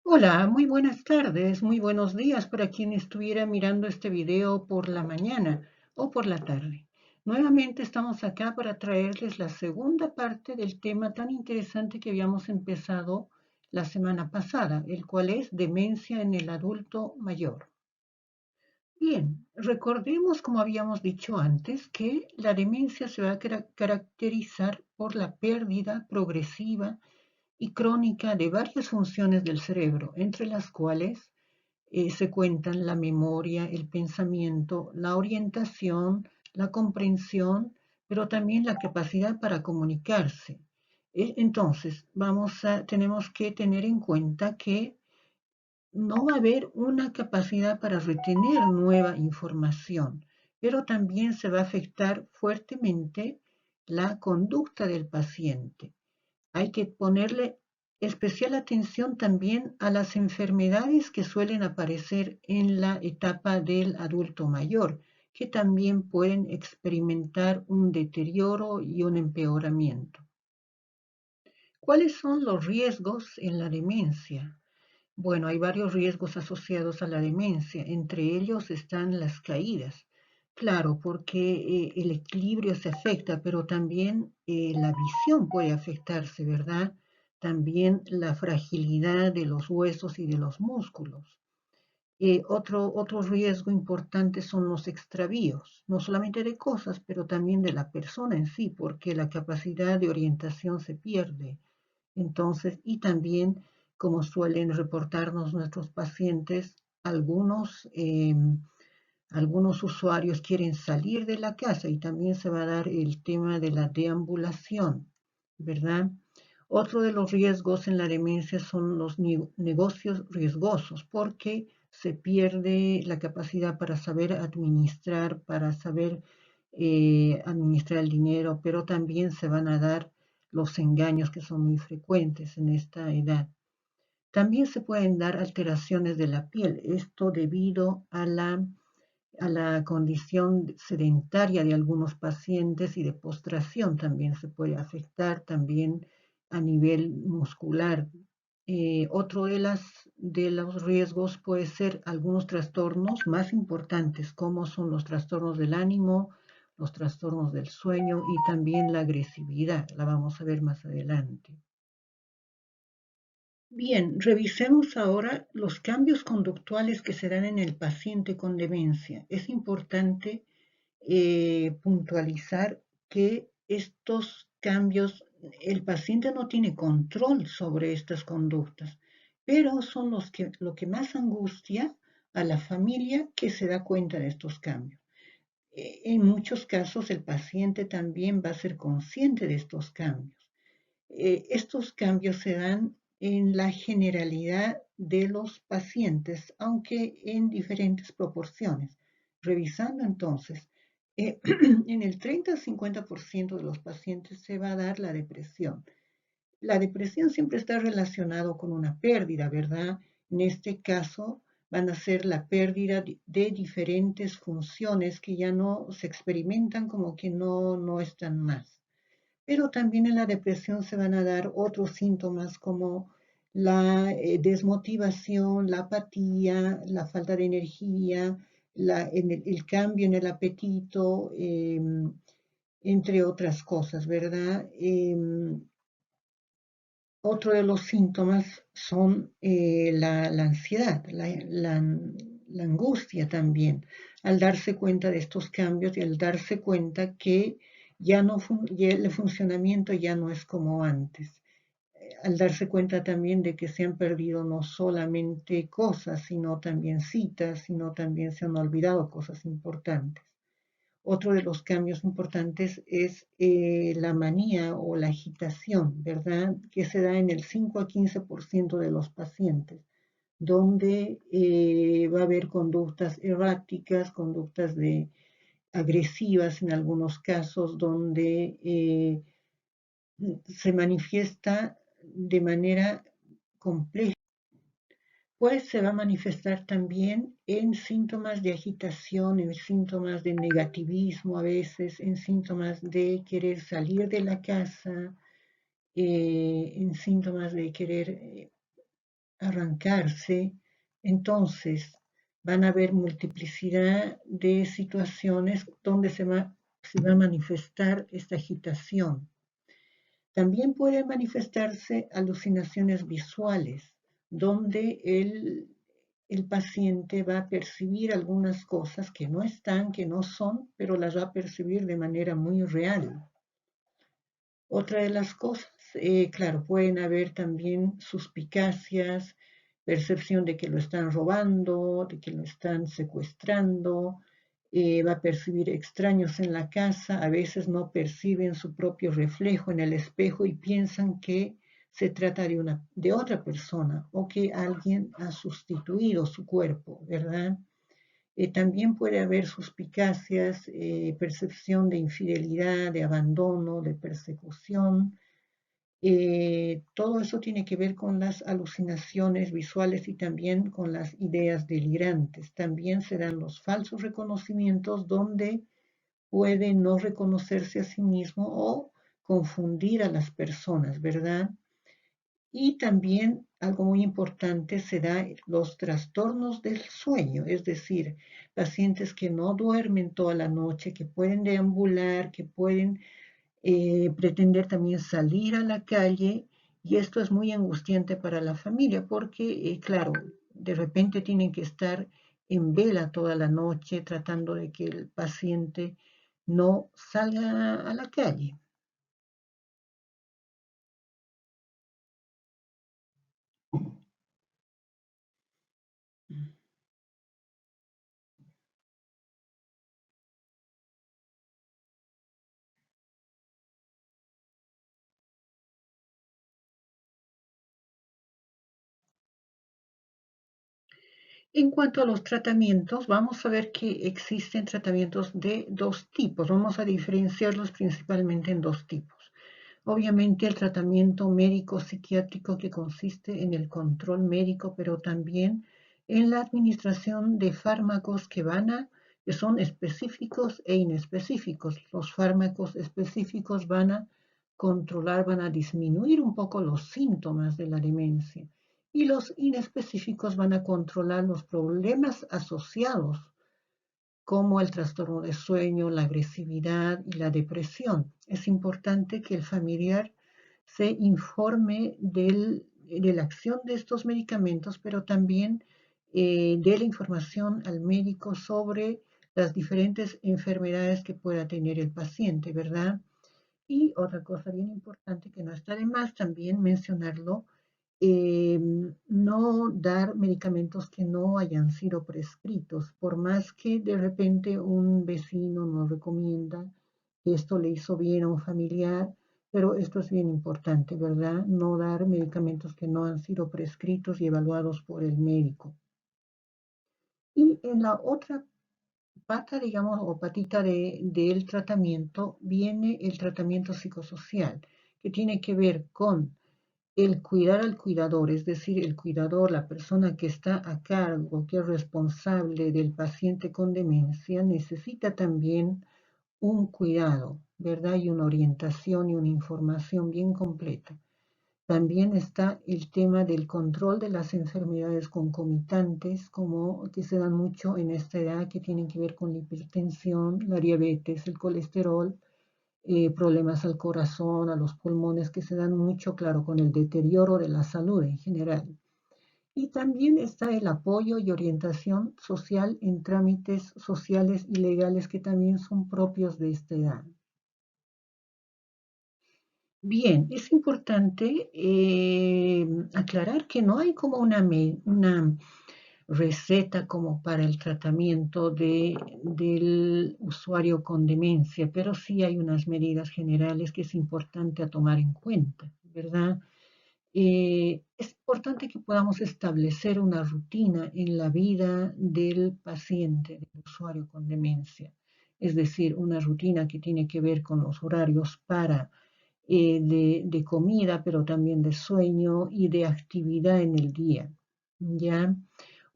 Hola, muy buenas tardes, muy buenos días para quien estuviera mirando este video por la mañana o por la tarde. Nuevamente estamos acá para traerles la segunda parte del tema tan interesante que habíamos empezado la semana pasada, el cual es demencia en el adulto mayor. Bien, recordemos, como habíamos dicho antes, que la demencia se va a caracterizar por la pérdida progresiva y crónica de varias funciones del cerebro, entre las cuales se cuentan la memoria, el pensamiento, la orientación, la comprensión, pero también la capacidad para comunicarse. Entonces, tenemos que tener en cuenta que no va a haber una capacidad para retener nueva información, pero también se va a afectar fuertemente la conducta del paciente. Hay que ponerle especial atención también a las enfermedades que suelen aparecer en la etapa del adulto mayor, que también pueden experimentar un deterioro y un empeoramiento. ¿Cuáles son los riesgos en la demencia? Bueno, hay varios riesgos asociados a la demencia. Entre ellos están las caídas. Claro, porque el equilibrio se afecta, pero también la visión puede afectarse, ¿verdad? También la fragilidad de los huesos y de los músculos. Otro riesgo importante son los extravíos, no solamente de cosas, pero también de la persona en sí, porque la capacidad de orientación se pierde. Entonces, y también, como suelen reportarnos nuestros pacientes, algunos usuarios quieren salir de la casa y también se va a dar el tema de la deambulación, ¿verdad? Otro de los riesgos en la demencia son los negocios riesgosos, porque se pierde la capacidad para saber administrar, para saber administrar el dinero, pero también se van a dar los engaños que son muy frecuentes en esta edad. También se pueden dar alteraciones de la piel, esto debido a la condición sedentaria de algunos pacientes y de postración también se puede afectar, también a nivel muscular. Otro de los riesgos puede ser algunos trastornos más importantes, como son los trastornos del ánimo, los trastornos del sueño y también la agresividad. La vamos a ver más adelante. Bien, revisemos ahora los cambios conductuales que se dan en el paciente con demencia. Es importante puntualizar que estos cambios, el paciente no tiene control sobre estas conductas, pero son lo que más angustia a la familia que se da cuenta de estos cambios. En muchos casos el paciente también va a ser consciente de estos cambios. Estos cambios se dan en la generalidad de los pacientes, aunque en diferentes proporciones. Revisando entonces, en el 30 a 50% de los pacientes se va a dar la depresión. La depresión siempre está relacionado con una pérdida, ¿verdad? En este caso van a ser la pérdida de diferentes funciones que ya no se experimentan como que no están más. Pero también en la depresión se van a dar otros síntomas como la desmotivación, la apatía, la falta de energía, el cambio en el apetito, entre otras cosas, ¿verdad? Otro de los síntomas son la ansiedad, la angustia también, al darse cuenta de estos cambios y al darse cuenta que ya el funcionamiento ya no es como antes. Al darse cuenta también de que se han perdido no solamente cosas, sino también citas, sino también se han olvidado cosas importantes. Otro de los cambios importantes es la manía o la agitación, ¿verdad? Que se da en el 5 a 15% de los pacientes, donde va a haber conductas erráticas, agresivas en algunos casos, donde se manifiesta de manera compleja, pues se va a manifestar también en síntomas de agitación, en síntomas de negativismo a veces, en síntomas de querer salir de la casa, en síntomas de querer arrancarse, entonces van a haber multiplicidad de situaciones donde se va a manifestar esta agitación. También pueden manifestarse alucinaciones visuales, donde el paciente va a percibir algunas cosas que no están, que no son, pero las va a percibir de manera muy real. Otra de las cosas, claro, pueden haber también suspicacias, percepción de que lo están robando, de que lo están secuestrando, va a percibir extraños en la casa, a veces no perciben su propio reflejo en el espejo y piensan que se trata de otra persona o que alguien ha sustituido su cuerpo, ¿verdad? También puede haber suspicacias, percepción de infidelidad, de abandono, de persecución. Todo eso tiene que ver con las alucinaciones visuales y también con las ideas delirantes. También se dan los falsos reconocimientos donde puede no reconocerse a sí mismo o confundir a las personas, ¿verdad? Y también algo muy importante se da los trastornos del sueño, es decir, pacientes que no duermen toda la noche, que pueden deambular, que pueden pretender también salir a la calle, y esto es muy angustiante para la familia porque, claro, de repente tienen que estar en vela toda la noche tratando de que el paciente no salga a la calle. En cuanto a los tratamientos, vamos a ver que existen tratamientos de dos tipos. Vamos a diferenciarlos principalmente en dos tipos. Obviamente el tratamiento médico psiquiátrico que consiste en el control médico, pero también en la administración de fármacos que son específicos e inespecíficos. Los fármacos específicos van a controlar, van a disminuir un poco los síntomas de la demencia y los inespecíficos van a controlar los problemas asociados como el trastorno de sueño, la agresividad y la depresión. Es importante que el familiar se informe de la acción de estos medicamentos, pero también dé la información al médico sobre las diferentes enfermedades que pueda tener el paciente, ¿verdad? Y otra cosa bien importante que no está de más también mencionarlo, eh, no dar medicamentos que no hayan sido prescritos, por más que de repente un vecino nos recomienda que esto le hizo bien a un familiar, pero esto es bien importante, ¿verdad? No dar medicamentos que no han sido prescritos y evaluados por el médico. Y en la otra pata, digamos, o patita del tratamiento, viene el tratamiento psicosocial, que tiene que ver con el cuidar al cuidador, es decir, el cuidador, la persona que está a cargo, que es responsable del paciente con demencia, necesita también un cuidado, ¿verdad? Y una orientación y una información bien completa. También está el tema del control de las enfermedades concomitantes, como que se dan mucho en esta edad, que tienen que ver con la hipertensión, la diabetes, el colesterol, problemas al corazón, a los pulmones, que se dan mucho, claro, con el deterioro de la salud en general. Y también está el apoyo y orientación social en trámites sociales y legales que también son propios de esta edad. Bien, es importante aclarar que no hay como una receta como para el tratamiento del usuario con demencia, pero sí hay unas medidas generales que es importante a tomar en cuenta, ¿verdad? Es importante que podamos establecer una rutina en la vida del paciente, del usuario con demencia, es decir, una rutina que tiene que ver con los horarios de comida, pero también de sueño y de actividad en el día. ¿Ya?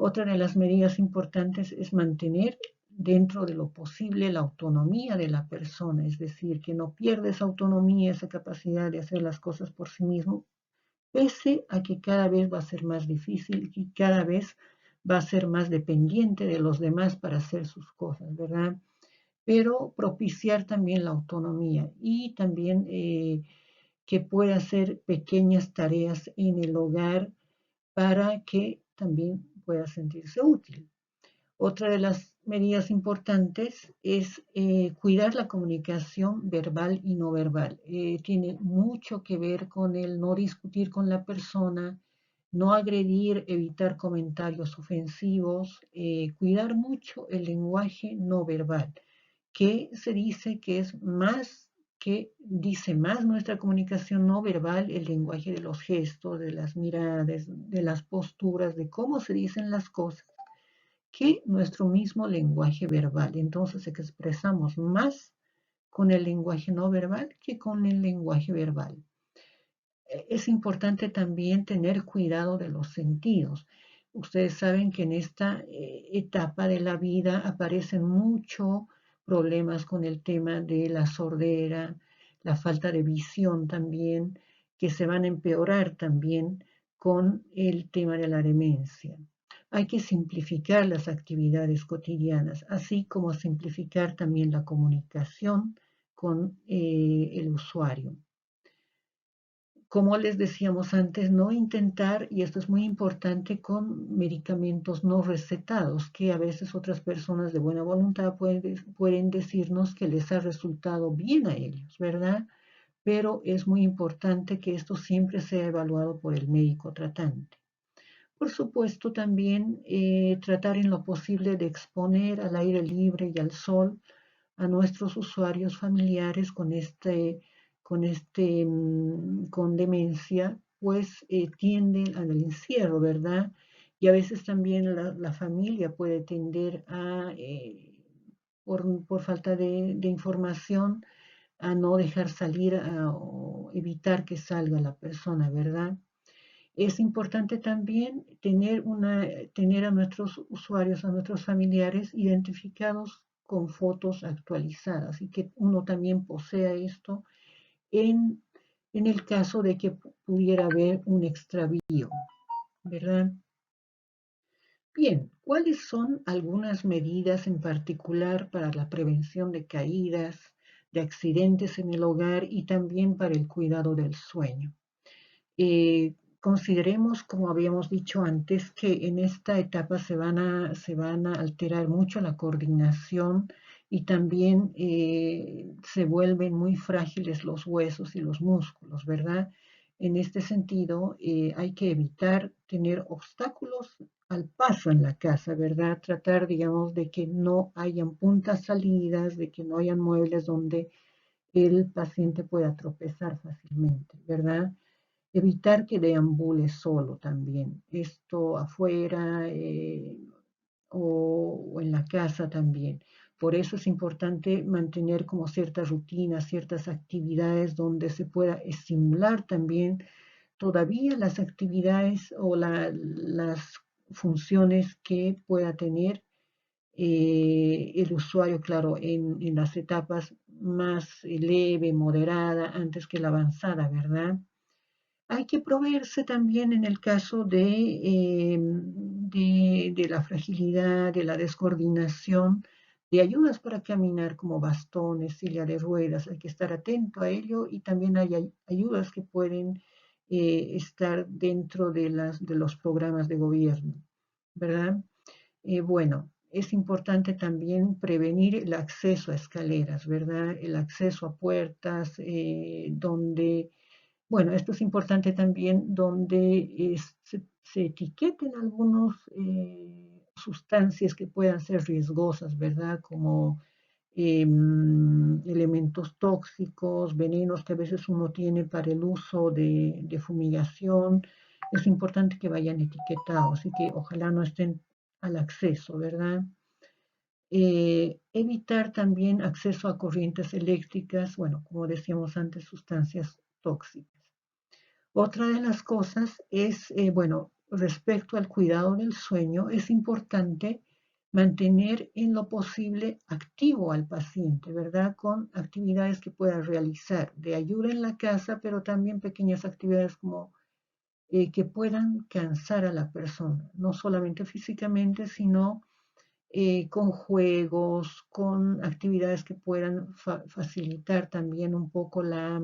Otra de las medidas importantes es mantener dentro de lo posible la autonomía de la persona, es decir, que no pierda esa autonomía, esa capacidad de hacer las cosas por sí mismo, pese a que cada vez va a ser más difícil y cada vez va a ser más dependiente de los demás para hacer sus cosas, ¿verdad? Pero propiciar también la autonomía y también que pueda hacer pequeñas tareas en el hogar para que también pueda sentirse útil. Otra de las medidas importantes es cuidar la comunicación verbal y no verbal. Tiene mucho que ver con el no discutir con la persona, no agredir, evitar comentarios ofensivos, cuidar mucho el lenguaje no verbal, que se dice que es más que dice más nuestra comunicación no verbal, el lenguaje de los gestos, de las miradas, de las posturas, de cómo se dicen las cosas que nuestro mismo lenguaje verbal. Entonces expresamos más con el lenguaje no verbal que con el lenguaje verbal. Es importante también tener cuidado de los sentidos. Ustedes saben que en esta etapa de la vida aparecen muchos problemas con el tema de la sordera, la falta de visión también, que se van a empeorar también con el tema de la demencia. Hay que simplificar las actividades cotidianas, así como simplificar también la comunicación con el usuario. Como les decíamos antes, no intentar, y esto es muy importante, con medicamentos no recetados, que a veces otras personas de buena voluntad pueden decirnos que les ha resultado bien a ellos, ¿verdad? Pero es muy importante que esto siempre sea evaluado por el médico tratante. Por supuesto, también tratar en lo posible de exponer al aire libre y al sol a nuestros usuarios familiares con demencia, pues tienden al encierro, ¿verdad? Y a veces también la familia puede tender a, por falta de información, a no dejar salir o evitar que salga la persona, ¿verdad? Es importante también tener a nuestros usuarios, a nuestros familiares identificados con fotos actualizadas y que uno también posea esto en, en el caso de que pudiera haber un extravío, ¿verdad? Bien, ¿cuáles son algunas medidas en particular para la prevención de caídas, de accidentes en el hogar y también para el cuidado del sueño? Consideremos, como habíamos dicho antes, que en esta etapa se van a alterar mucho la coordinación y también se vuelven muy frágiles los huesos y los músculos, ¿verdad? En este sentido, hay que evitar tener obstáculos al paso en la casa, ¿verdad? Tratar, digamos, de que no hayan puntas salidas, de que no hayan muebles donde el paciente pueda tropezar fácilmente, ¿verdad? Evitar que deambule solo también, esto afuera o en la casa también. Por eso es importante mantener como ciertas rutinas, ciertas actividades donde se pueda estimular también todavía las actividades o las funciones que pueda tener el usuario, claro, en las etapas más leve, moderada, antes que la avanzada, ¿verdad? Hay que proveerse también en el caso de la fragilidad, de la descoordinación, de ayudas para caminar como bastones, silla de ruedas. Hay que estar atento a ello y también hay ayudas que pueden estar dentro de los programas de gobierno, ¿verdad? Bueno, es importante también prevenir el acceso a escaleras, ¿verdad? El acceso a puertas donde bueno, esto es importante también donde se etiqueten algunas sustancias que puedan ser riesgosas, ¿verdad? Como elementos tóxicos, venenos que a veces uno tiene para el uso de fumigación. Es importante que vayan etiquetados y que ojalá no estén al acceso, ¿verdad? Evitar también acceso a corrientes eléctricas, bueno, como decíamos antes, sustancias tóxicas. Otra de las cosas es, bueno, respecto al cuidado del sueño, es importante mantener en lo posible activo al paciente, ¿verdad? Con actividades que pueda realizar de ayuda en la casa, pero también pequeñas actividades como que puedan cansar a la persona, no solamente físicamente, sino con juegos, con actividades que puedan facilitar también un poco la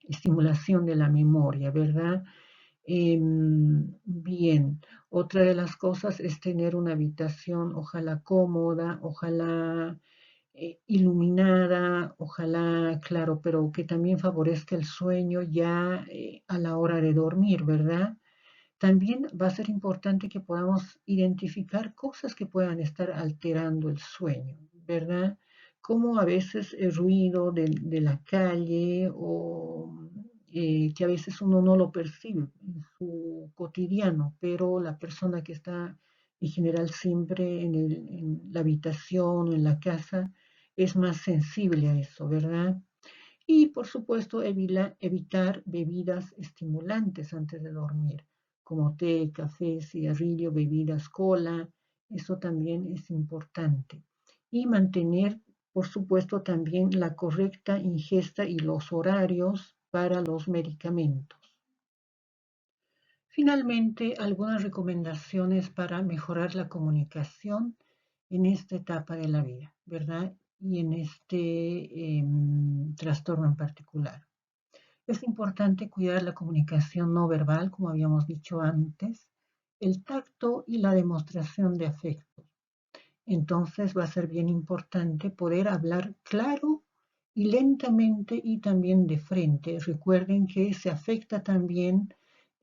estimulación de la memoria, ¿verdad? Bien, otra de las cosas es tener una habitación, ojalá cómoda, ojalá iluminada, ojalá, claro, pero que también favorezca el sueño ya a la hora de dormir, ¿verdad? También va a ser importante que podamos identificar cosas que puedan estar alterando el sueño, ¿verdad? Como a veces el ruido de la calle o que a veces uno no lo percibe en su cotidiano, pero la persona que está en general siempre en la habitación o en la casa es más sensible a eso, ¿verdad? Y por supuesto evitar bebidas estimulantes antes de dormir, como té, café, cigarrillo, bebidas cola, eso también es importante. Y mantener, por supuesto, también la correcta ingesta y los horarios para los medicamentos. Finalmente, algunas recomendaciones para mejorar la comunicación en esta etapa de la vida, ¿verdad? Y en este trastorno en particular. Es importante cuidar la comunicación no verbal, como habíamos dicho antes, el tacto y la demostración de afecto. Entonces va a ser bien importante poder hablar claro y lentamente y también de frente. Recuerden que se afecta también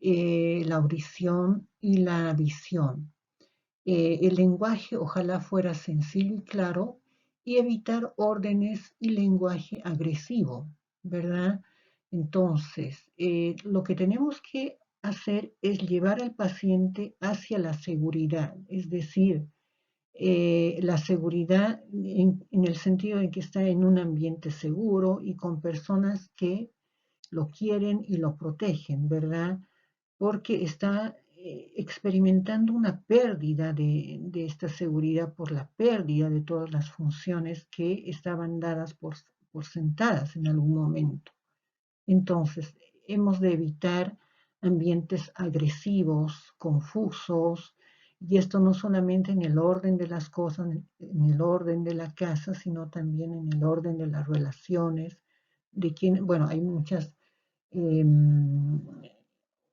la audición y la visión. El lenguaje ojalá fuera sencillo y claro y evitar órdenes y lenguaje agresivo, ¿verdad? Entonces, lo que tenemos que hacer es llevar al paciente hacia la seguridad, es decir, la seguridad en el sentido de que está en un ambiente seguro y con personas que lo quieren y lo protegen, ¿verdad? Porque está experimentando una pérdida de esta seguridad por la pérdida de todas las funciones que estaban dadas por sentadas en algún momento. Entonces, hemos de evitar ambientes agresivos, confusos, y esto no solamente en el orden de las cosas, en el orden de la casa, sino también en el orden de las relaciones, de quien, bueno, hay muchas eh,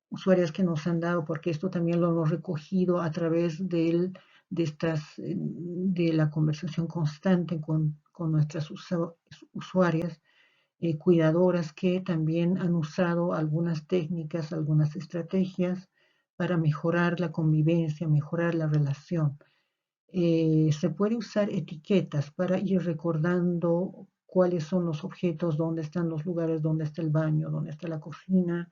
usuarias que nos han dado, porque esto también lo hemos recogido a través de la conversación constante con nuestras usuarias cuidadoras que también han usado algunas técnicas, algunas estrategias para mejorar la convivencia, mejorar la relación. Se puede usar etiquetas para ir recordando cuáles son los objetos, dónde están los lugares, dónde está el baño, dónde está la cocina.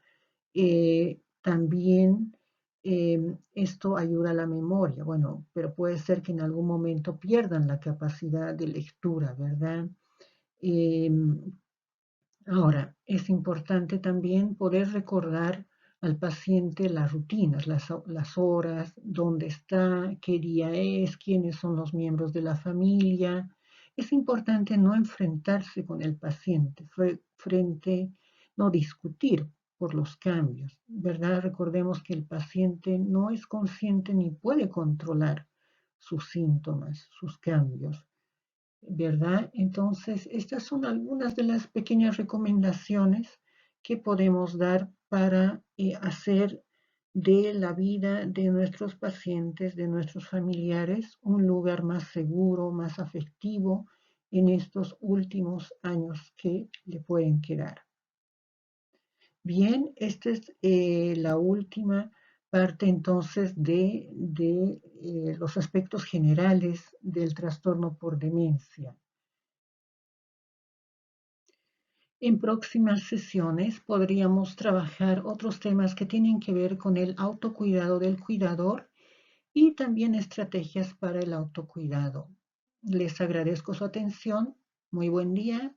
También esto ayuda a la memoria, bueno, pero puede ser que en algún momento pierdan la capacidad de lectura, ¿verdad? Eh, Ahora, es importante también poder recordar al paciente las rutinas, las horas, dónde está, qué día es, quiénes son los miembros de la familia. Es importante no enfrentarse con el paciente, no discutir por los cambios, ¿verdad? Recordemos que el paciente no es consciente ni puede controlar sus síntomas, sus cambios. ¿Verdad? Entonces, estas son algunas de las pequeñas recomendaciones que podemos dar para hacer de la vida de nuestros pacientes, de nuestros familiares, un lugar más seguro, más afectivo en estos últimos años que le pueden quedar. Bien, esta es la última parte entonces de los aspectos generales del trastorno por demencia. En próximas sesiones podríamos trabajar otros temas que tienen que ver con el autocuidado del cuidador y también estrategias para el autocuidado. Les agradezco su atención. Muy buen día.